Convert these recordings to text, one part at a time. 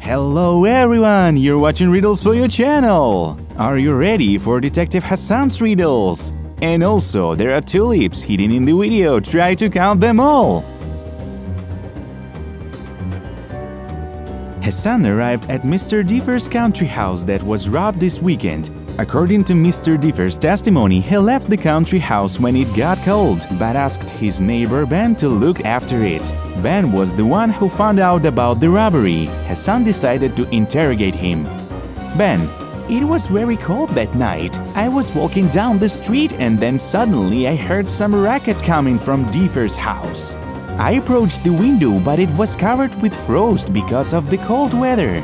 Hello everyone, you're watching Riddles for your channel. Are you ready for Detective Hasan's riddles? And also, there are tulips hidden in the video, try to count them all. Hasan arrived at Mr. Differ's country house that was robbed this weekend. According to Mr. Differ's testimony, he left the country house when it got cold, but asked his neighbor Ben to look after it. Ben was the one who found out about the robbery. Hasan decided to interrogate him. Ben: "It was very cold that night. I was walking down the street and then suddenly I heard some racket coming from Differ's house. I approached the window, but it was covered with frost because of the cold weather.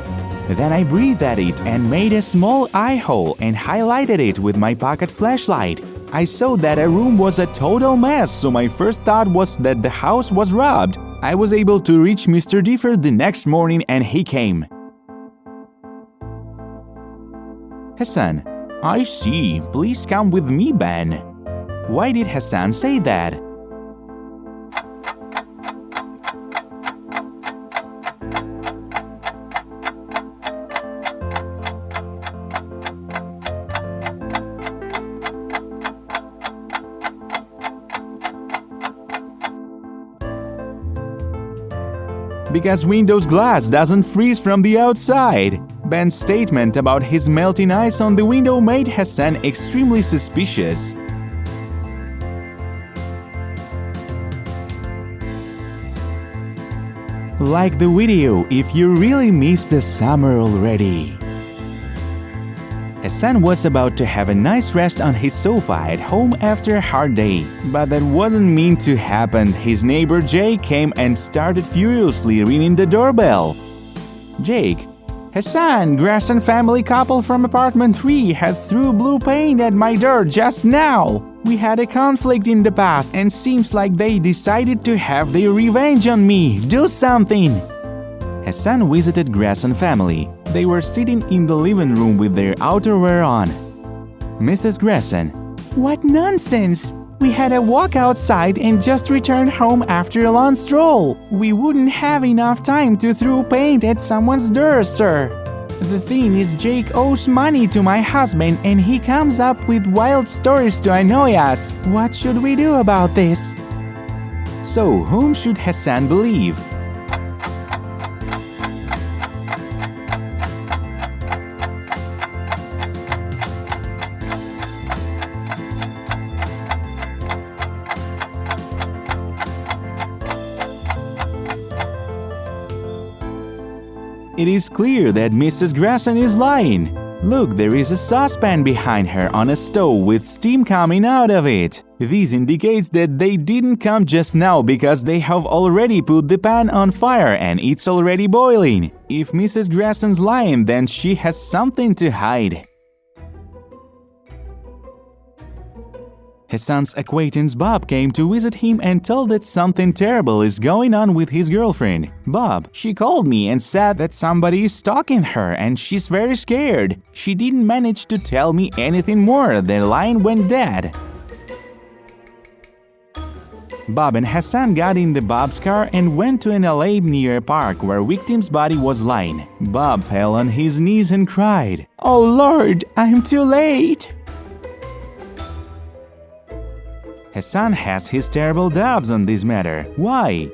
Then I breathed at it and made a small eye hole and highlighted it with my pocket flashlight. I saw that a room was a total mess, so my first thought was that the house was robbed. I was able to reach Mr. Differ the next morning and he came." Hasan: "I see. Please come with me, Ben." Why did Hasan say that? Because windows glass doesn't freeze from the outside. Ben's statement about his melting ice on the window made Hasan extremely suspicious. Like the video if you really missed the summer already. Hasan was about to have a nice rest on his sofa at home after a hard day. But that wasn't meant to happen. His neighbor Jake came and started furiously ringing the doorbell. Jake: "Hasan, Grayson family couple from apartment 3 has threw blue paint at my door just now. We had a conflict in the past and seems like they decided to have their revenge on me. Do something!" Hasan visited Grayson family. They were sitting in the living room with their outerwear on. Mrs. Grayson: "What nonsense! We had a walk outside and just returned home after a long stroll. We wouldn't have enough time to throw paint at someone's door, sir. The thing is, Jake owes money to my husband and he comes up with wild stories to annoy us. What should we do about this?" So, whom should Hasan believe? It is clear that Mrs. Grayson is lying. Look, there is a saucepan behind her on a stove with steam coming out of it. This indicates that they didn't come just now because they have already put the pan on fire and it's already boiling. If Mrs. Grayson's lying, then she has something to hide. Hasan's acquaintance Bob came to visit him and told that something terrible is going on with his girlfriend. "Bob, she called me and said that somebody is stalking her and she's very scared. She didn't manage to tell me anything more. The line went dead." Bob and Hasan got in the Bob's car and went to an alley near a park where victim's body was lying. Bob fell on his knees and cried, "Oh Lord, I'm too late!" Hasan has his terrible doubts on this matter. Why?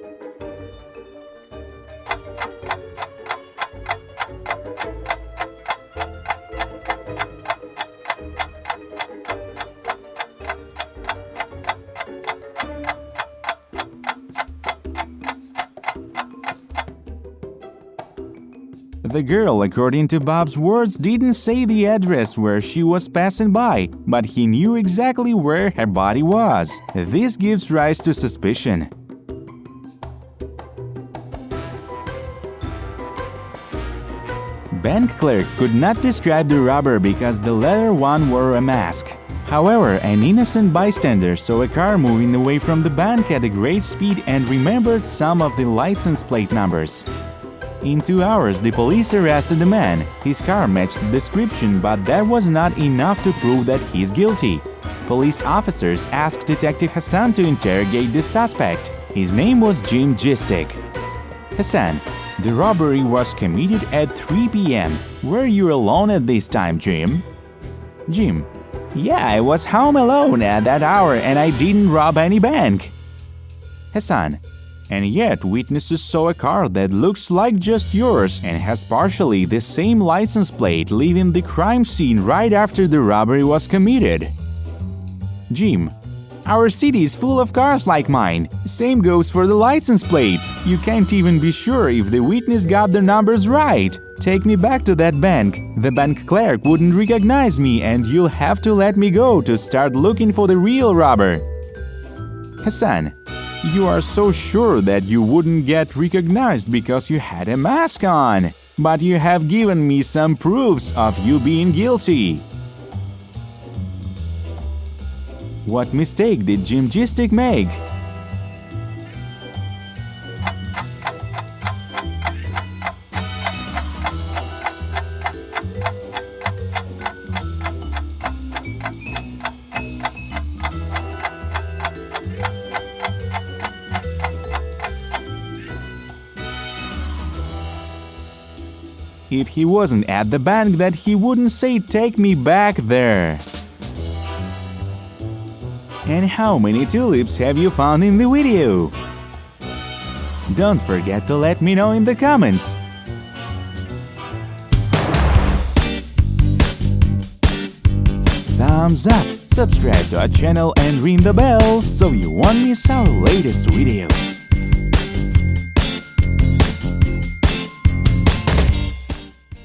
The girl, according to Bob's words, didn't say the address where she was passing by, but he knew exactly where her body was. This gives rise to suspicion. Bank clerk could not describe the robber because the latter one wore a mask. However, an innocent bystander saw a car moving away from the bank at a great speed and remembered some of the license plate numbers. In 2 hours, the police arrested the man. His car matched the description, but that was not enough to prove that he's guilty. Police officers asked Detective Hasan to interrogate the suspect. His name was Jim Djistik. "Hasan, The robbery was committed at 3 p.m. Were you alone at this time, Jim? Jim: Yeah, I was home alone at that hour and I didn't rob any bank. Hasan: And yet witnesses saw a car that looks like just yours and has partially the same license plate leaving the crime scene right after the robbery was committed. Jim: Our city is full of cars like mine. Same goes for the license plates. You can't even be sure if the witness got the numbers right. Take me back to that bank. The bank clerk wouldn't recognize me and you'll have to let me go to start looking for the real robber. Hasan: You are so sure that you wouldn't get recognized because you had a mask on. But you have given me some proofs of you being guilty. What mistake did Jim Djistik make? If he wasn't at the bank, that he wouldn't say "take me back there." And how many tulips have you found in the video? Don't forget to let me know in the comments. Thumbs up, subscribe to our channel and ring the bell so you won't miss our latest videos.